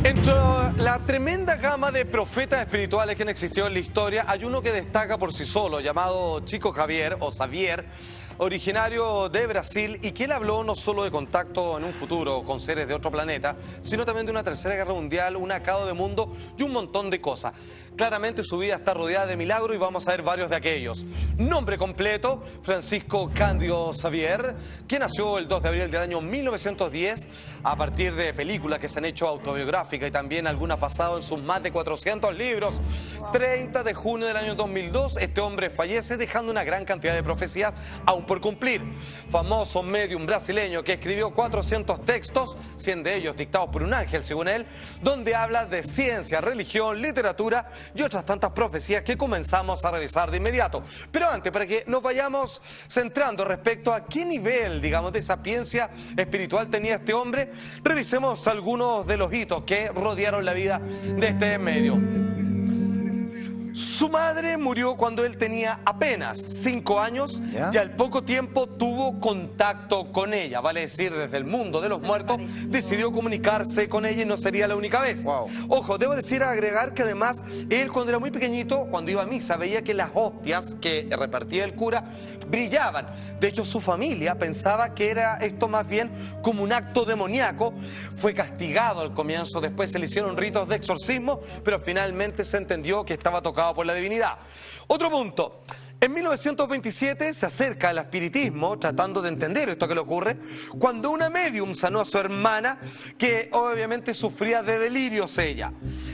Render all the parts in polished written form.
Entre la tremenda gama de profetas espirituales que han existido en la historia, hay uno que destaca por sí solo, llamado Chico Xavier o Xavier, originario de Brasil, y que él habló no solo de contacto en un futuro con seres de otro planeta, sino también de una tercera guerra mundial, un acabado de mundo y un montón de cosas. Claramente su vida está rodeada de milagros y vamos a ver varios de aquellos. Nombre completo, Francisco Cándido Xavier, que nació el 2 de abril del año 1910, a partir de películas que se han hecho autobiográficas y también algunas basadas en sus más de 400 libros. 30 de junio del año 2002, este hombre fallece dejando una gran cantidad de profecías aún por cumplir. Famoso medium brasileño que escribió 400 textos, 100 de ellos dictados por un ángel, según él, donde habla de ciencia, religión, literatura y otras tantas profecías que comenzamos a revisar de inmediato. Pero antes, para que nos vayamos centrando respecto a qué nivel, digamos, de sapiencia espiritual tenía este hombre, revisemos algunos de los hitos que rodearon la vida de este medio. Su madre murió cuando él tenía apenas 5 años y al poco tiempo tuvo contacto con ella, vale decir, desde el mundo de los muertos decidió comunicarse con ella y no sería la única vez. Ojo, debo decir, agregar que además él cuando era muy pequeñito, cuando iba a misa, veía que las hostias que repartía el cura brillaban. De hecho, su familia pensaba que era esto más bien como un acto demoníaco. Fue castigado al comienzo, después se le hicieron ritos de exorcismo, pero finalmente se entendió que estaba tocado por la divinidad. Otro punto. En 1927 se acerca al espiritismo, tratando de entender esto que le ocurre, cuando una medium sanó a su hermana, que obviamente sufría de delirios ella.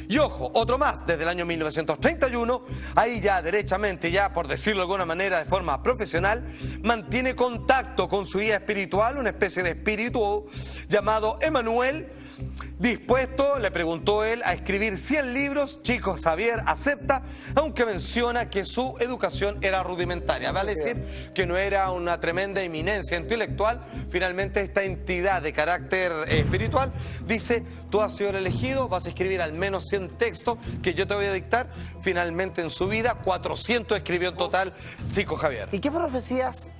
Y ojo, otro más, desde el año 1931, ahí ya derechamente, ya por decirlo de alguna manera de forma profesional, mantiene contacto con su guía espiritual, una especie de espíritu llamado Emanuel. Dispuesto, le preguntó él, a escribir 100 libros, Chico Xavier acepta, aunque menciona que su educación era rudimentaria, vale decir que no era una tremenda eminencia intelectual. Finalmente esta entidad de carácter espiritual dice: tú has sido el elegido, vas a escribir al menos 100 textos que yo te voy a dictar. Finalmente en su vida 400 escribió en total Chico Xavier. ¿Y qué profecías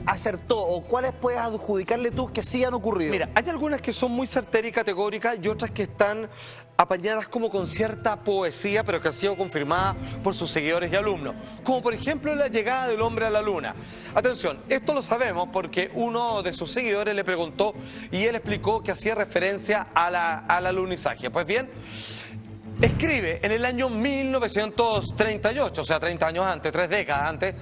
acertó o cuáles puedes adjudicarle tú que sí han ocurrido? Mira, hay algunas que son muy certeras y categóricas y otras que están apañadas como con cierta poesía, pero que ha sido confirmada por sus seguidores y alumnos, como por ejemplo la llegada del hombre a la luna. Atención, esto lo sabemos porque uno de sus seguidores le preguntó y él explicó que hacía referencia al alunizaje. Pues bien, escribe en el año 1938, o sea 30 años antes, 3 décadas antes,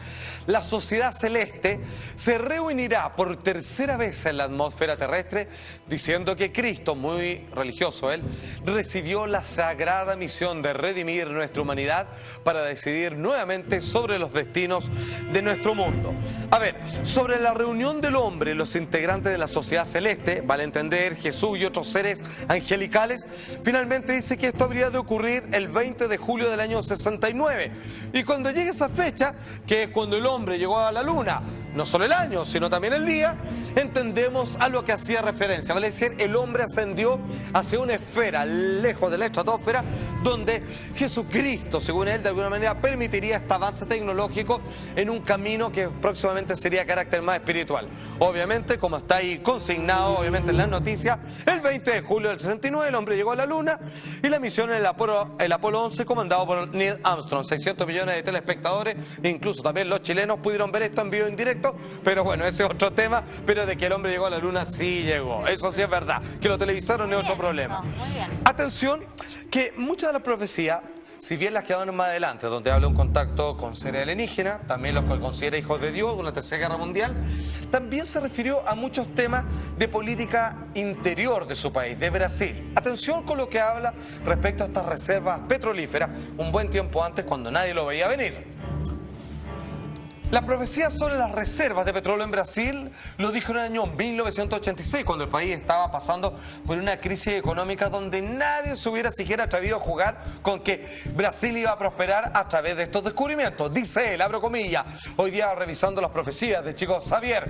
la sociedad celeste se reunirá por tercera vez en la atmósfera terrestre, diciendo que Cristo, muy religioso él, recibió la sagrada misión de redimir nuestra humanidad para decidir nuevamente sobre los destinos de nuestro mundo. A ver, sobre la reunión del hombre y los integrantes de la sociedad celeste, vale entender Jesús y otros seres angelicales, finalmente dice que esto habría de ocurrir el 20 de julio del año 69. Y cuando llegue esa fecha, que es cuando el hombre llegó a la luna, no solo el año, sino también el día, entendemos a lo que hacía referencia. Vale decir, el hombre ascendió hacia una esfera lejos de la estratosfera, donde Jesucristo, según él, de alguna manera permitiría este avance tecnológico en un camino que próximamente sería de carácter más espiritual. Obviamente, como está ahí consignado, obviamente en las noticias, el 20 de julio del 69 el hombre llegó a la luna y la misión en el Apolo 11, comandado por Neil Armstrong. 600 millones de telespectadores, incluso también los chilenos pudieron ver esto en vivo en directo, pero bueno, ese es otro tema. Pero de que el hombre llegó a la luna, sí llegó. Eso sí es verdad. Que lo televisaron es otro problema. Atención, que muchas de las profecías, si bien las quedaron más adelante, donde habla un contacto con seres alienígenas, también los que considera hijos de Dios, una tercera guerra mundial, también se refirió a muchos temas de política interior de su país, de Brasil. Atención con lo que habla respecto a estas reservas petrolíferas, un buen tiempo antes, cuando nadie lo veía venir. La profecía sobre las reservas de petróleo en Brasil lo dijo en el año 1986, cuando el país estaba pasando por una crisis económica donde nadie se hubiera siquiera atrevido a jugar con que Brasil iba a prosperar a través de estos descubrimientos. Dice él, abro comillas, hoy día revisando las profecías de Chico Xavier,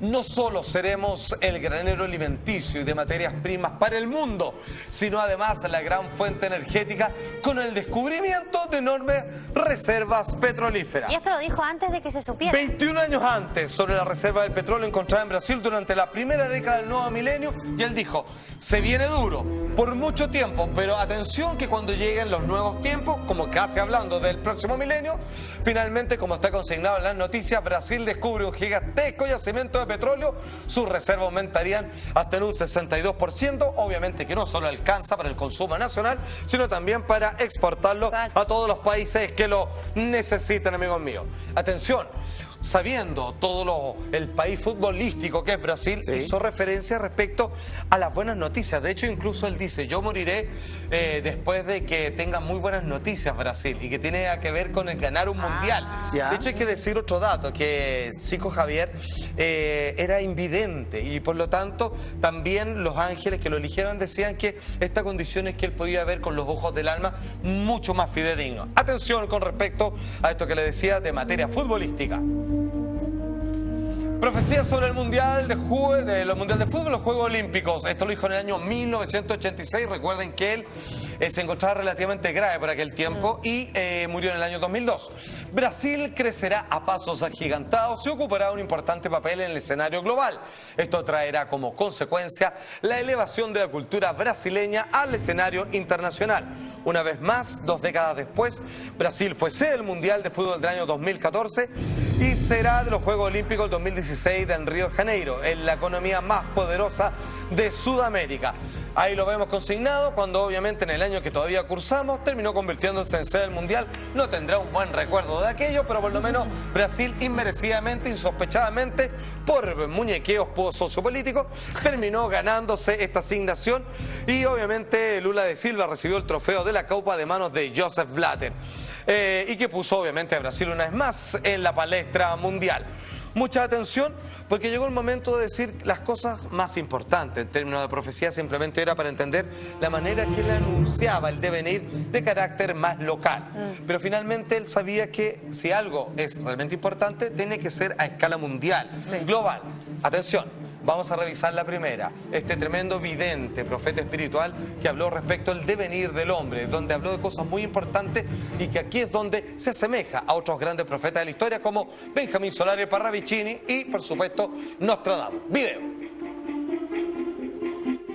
no solo seremos el granero alimenticio y de materias primas para el mundo, sino además la gran fuente energética con el descubrimiento de enormes reservas petrolíferas. Y esto lo dijo antes de que se supiera. 21 años antes, sobre la reserva del petróleo encontrada en Brasil durante la primera década del nuevo milenio, y él dijo, se viene duro, por mucho tiempo, pero atención que cuando lleguen los nuevos tiempos, como casi hablando del próximo milenio, finalmente, como está consignado en las noticias, Brasil descubre un gigantesco yacimiento de petróleo, sus reservas aumentarían hasta en un 62%, obviamente que no solo alcanza para el consumo nacional, sino también para exportarlo a todos los países que lo necesitan, amigos míos. Atención, sabiendo todo el país futbolístico que es Brasil, hizo referencia respecto a las buenas noticias. De hecho, incluso él dice, yo moriré después de que tenga muy buenas noticias Brasil, y que tiene que ver con el ganar un mundial. De hecho, hay que decir otro dato, que Zico Javier era invidente, y por lo tanto también los ángeles que lo eligieron decían que esta condición es que él podía ver con los ojos del alma mucho más fidedigno. Atención con respecto a esto que le decía de materia futbolística. Profecía sobre el Mundial de Fútbol, los Juegos Olímpicos. Esto lo dijo en el año 1986. Recuerden que él se encontraba relativamente grave por aquel tiempo y murió en el año 2002. Brasil crecerá a pasos agigantados y ocupará un importante papel en el escenario global. Esto traerá como consecuencia la elevación de la cultura brasileña al escenario internacional. Una vez más, 2 décadas después, Brasil fue sede del Mundial de Fútbol del año 2014 y será de los Juegos Olímpicos del 2016 en Río de Janeiro, en la economía más poderosa de Sudamérica. Ahí lo vemos consignado cuando obviamente en el año que todavía cursamos terminó convirtiéndose en sede del Mundial. No tendrá un buen recuerdo de aquello, pero por lo menos Brasil inmerecidamente, insospechadamente, por muñequeos sociopolíticos, terminó ganándose esta asignación y obviamente Lula da Silva recibió el trofeo de la Copa de manos de Joseph Blatter y que puso obviamente a Brasil una vez más en la palestra mundial. Mucha atención porque llegó el momento de decir las cosas más importantes. En términos de profecía simplemente era para entender la manera que él anunciaba el devenir de carácter más local. Pero finalmente él sabía que si algo es realmente importante, tiene que ser a escala mundial, global. Atención. Vamos a revisar la primera, este tremendo vidente, profeta espiritual que habló respecto al devenir del hombre, donde habló de cosas muy importantes y que aquí es donde se asemeja a otros grandes profetas de la historia como Benjamín Solari Parravicini y, por supuesto, Nostradamus. Video.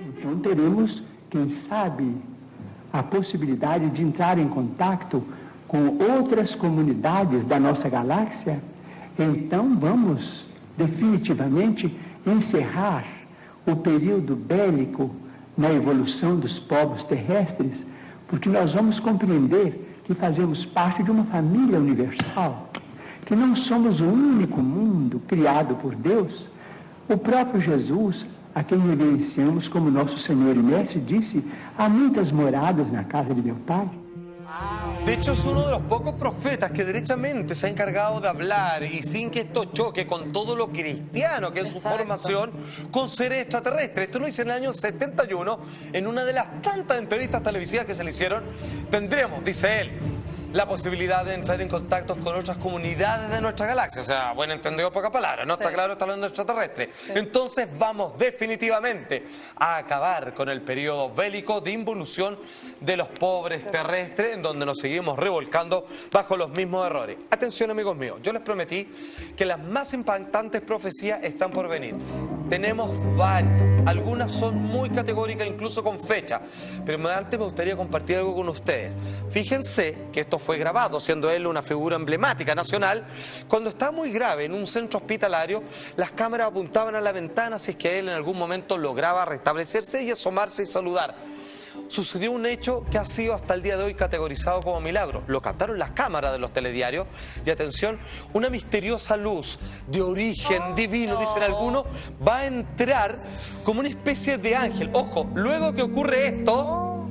Então teremos, quem sabe, a possibilidade de entrar em contato com outras comunidades da nossa galáxia. Então vamos definitivamente encerrar o período bélico na evolução dos povos terrestres, porque nós vamos compreender que fazemos parte de uma família universal, que não somos o único mundo criado por Deus. O próprio Jesus, a quem reverenciamos como nosso Senhor e Mestre, disse: há muitas moradas na casa de meu Pai. De hecho, es uno de los pocos profetas que derechamente se ha encargado de hablar y sin que esto choque con todo lo cristiano que es su formación con seres extraterrestres. Esto lo hizo en el año 71 en una de las tantas entrevistas televisivas que se le hicieron. Tendremos, dice él, la posibilidad de entrar en contactos con otras comunidades de nuestra galaxia. O sea, buen entendido, pocas palabras, ¿no? Está claro, está hablando de extraterrestres. Entonces vamos definitivamente a acabar con el periodo bélico de involución de los pobres terrestres, en donde nos seguimos revolcando bajo los mismos errores. Atención, amigos míos, yo les prometí que las más impactantes profecías están por venir. Tenemos varias, algunas son muy categóricas, incluso con fecha, pero antes me gustaría compartir algo con ustedes. Fíjense que esto fue grabado, siendo él una figura emblemática nacional. Cuando estaba muy grave en un centro hospitalario, las cámaras apuntaban a la ventana si es que él en algún momento lograba restablecerse y asomarse y saludar. Sucedió un hecho que ha sido hasta el día de hoy categorizado como milagro. Lo captaron las cámaras de los telediarios y atención, una misteriosa luz de origen divino, dicen algunos, va a entrar como una especie de ángel. Ojo, luego que ocurre esto,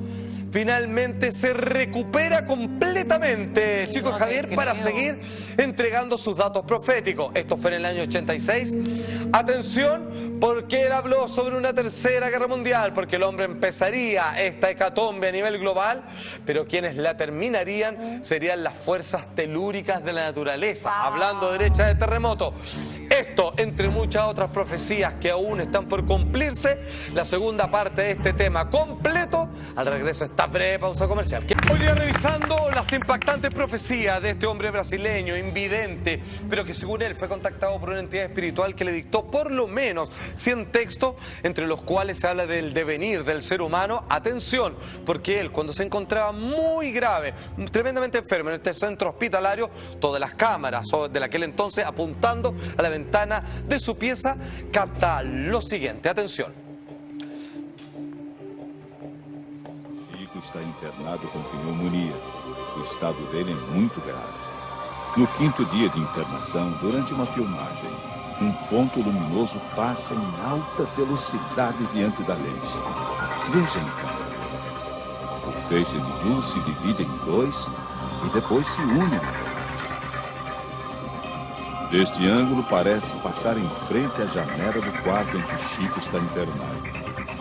finalmente se recupera completamente, chicos, Javier, para seguir entregando sus datos proféticos. Esto fue en el año 86. Atención, porque él habló sobre una tercera guerra mundial, porque el hombre empezaría esta hecatombe a nivel global, pero quienes la terminarían serían las fuerzas telúricas de la naturaleza, hablando derecha de terremoto. Esto, entre muchas otras profecías que aún están por cumplirse, la segunda parte de este tema completo, al regreso de esta breve pausa comercial. Hoy día revisando las impactantes profecías de este hombre brasileño, invidente, pero que según él fue contactado por una entidad espiritual que le dictó por lo menos 100 textos, entre los cuales se habla del devenir del ser humano. Atención, porque él, cuando se encontraba muy grave, tremendamente enfermo en este centro hospitalario, todas las cámaras de aquel entonces apuntando a la ventana de su pieza, capta lo siguiente. Atención. Chico está internado com pneumonia. O estado dele é muito grave. No 5º dia de internação, durante uma filmagem, um ponto luminoso passa em alta velocidade diante da lente. Veja então. O feixe de luz se divide em dois e depois se une novamente. Deste ângulo parece passar em frente à janela do quarto em que Chico está internado.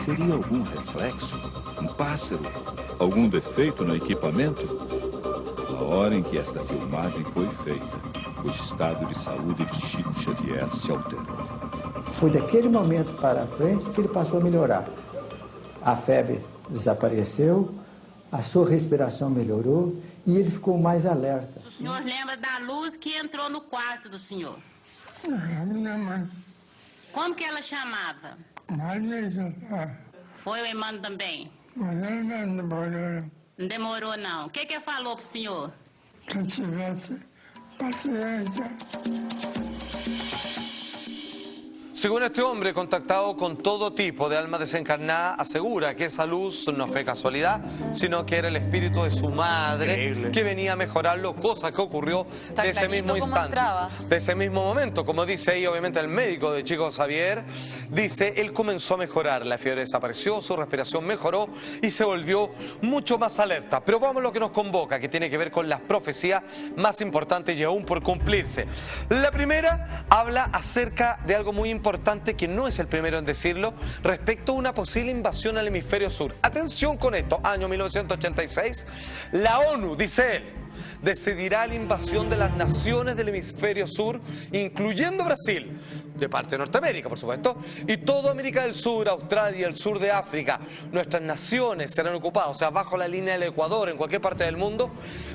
Seria algum reflexo? Um pássaro? Algum defeito no equipamento? Na hora em que esta filmagem foi feita, o estado de saúde de Chico Xavier se alterou. Foi daquele momento para frente que ele passou a melhorar. A febre desapareceu, a sua respiração melhorou e ele ficou mais alerta. O senhor lembra da luz que entrou no quarto do senhor? Minha mãe. Como que ela chamava? Foi o irmão também? Mas não demorou. Não demorou, não. O que que falou pro senhor? Que eu tivesse paciência. Según este hombre, contactado con todo tipo de alma desencarnada, asegura que esa luz no fue casualidad, sino que era el espíritu de su madre. Increíble. Que venía a mejorarlo, cosa que ocurrió de ese mismo instante, de ese mismo momento. Como dice ahí, obviamente, el médico de Chico Xavier, dice, él comenzó a mejorar, la fiebre desapareció, su respiración mejoró y se volvió mucho más alerta. Pero vamos a lo que nos convoca, que tiene que ver con las profecías más importantes y aún por cumplirse. La primera habla acerca de algo muy importante, que no es el primero en decirlo, respecto a una posible invasión al hemisferio sur. Atención con esto, año 1986, la ONU, dice él, decidirá la invasión de las naciones del hemisferio sur, incluyendo Brasil, de parte de Norteamérica, por supuesto, y toda América del Sur, Australia y el sur de África. Nuestras naciones serán ocupadas, o sea, bajo la línea del Ecuador, en cualquier parte del mundo,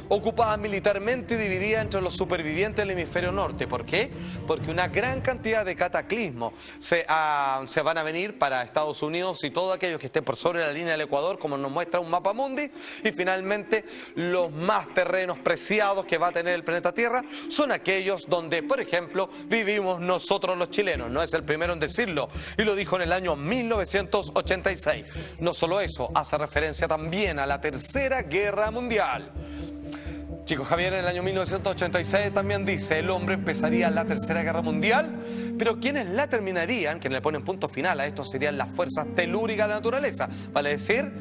ocupadas militarmente y divididas entre los supervivientes del hemisferio norte. ¿Por qué? Porque una gran cantidad de cataclismos se van a venir para Estados Unidos y todos aquellos que estén por sobre la línea del Ecuador, como nos muestra un mapa mundi, y finalmente los más terrenos preciados que va a tener el planeta Tierra son aquellos donde, por ejemplo, vivimos nosotros los chilenos. No es el primero en decirlo, y lo dijo en el año 1986. No solo eso, hace referencia también a la Tercera Guerra Mundial. Chico Xavier en el año 1986 también dice, el hombre empezaría la Tercera Guerra Mundial, pero quienes la terminarían, quienes le ponen punto final a esto, serían las fuerzas telúricas de la naturaleza. Vale decir,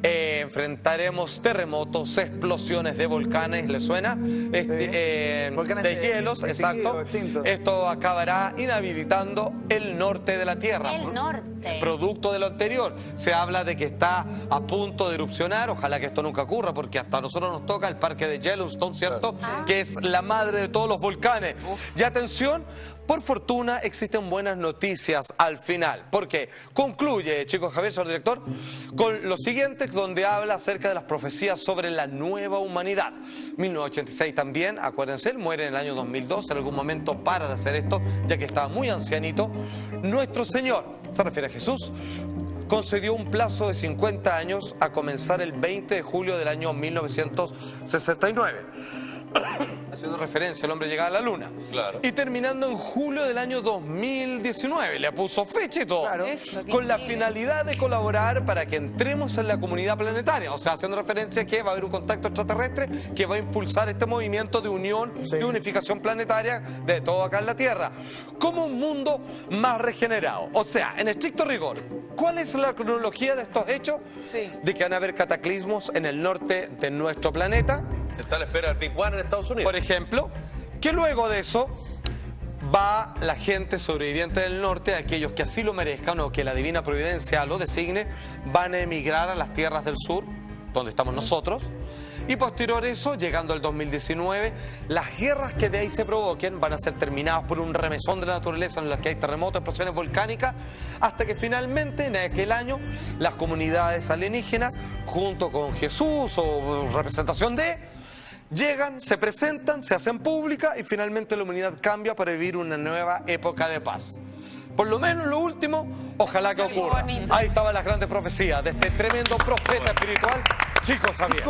enfrentaremos terremotos, explosiones de volcanes, ¿le suena? Volcanes de hielos, exacto. Esto acabará inhabilitando el norte de la Tierra. El norte. Producto de lo anterior. Se habla de que está a punto de erupcionar, ojalá que esto nunca ocurra, porque hasta a nosotros nos toca el parque de Yellowstone, ¿cierto? Que es la madre de todos los volcanes. Y atención, por fortuna existen buenas noticias al final, porque concluye Chico Xavier, señor director, con lo siguiente, donde habla acerca de las profecías sobre la nueva humanidad. 1986 también, acuérdense, él muere en el año 2002, en algún momento para de hacer esto, ya que estaba muy ancianito. Nuestro Señor, se refiere a Jesús, concedió un plazo de 50 años a comenzar el 20 de julio del año 1969. Haciendo referencia, el hombre llegaba a la luna. Claro. Y terminando en julio del año 2019. Le puso fecha y todo. Claro. Con la finalidad de colaborar para que entremos en la comunidad planetaria. O sea, haciendo referencia a que va a haber un contacto extraterrestre que va a impulsar este movimiento de unión, de unificación planetaria de todo acá en la Tierra. Como un mundo más regenerado. O sea, en estricto rigor, ¿cuál es la cronología de estos hechos? De que van a haber cataclismos en el norte de nuestro planeta. Se está a la espera del Big One en Estados Unidos. Por ejemplo, que luego de eso va la gente sobreviviente del norte, aquellos que así lo merezcan o que la divina providencia lo designe, van a emigrar a las tierras del sur, donde estamos nosotros, y posterior a eso, llegando al 2019, las guerras que de ahí se provoquen van a ser terminadas por un remesón de la naturaleza en las que hay terremotos, explosiones volcánicas, hasta que finalmente en aquel año las comunidades alienígenas, junto con Jesús o representación de, llegan, se presentan, se hacen públicas y finalmente la humanidad cambia para vivir una nueva época de paz. Por lo menos lo último, ojalá que ocurra. Ahí estaban las grandes profecías de este tremendo profeta espiritual, Chico Xavier.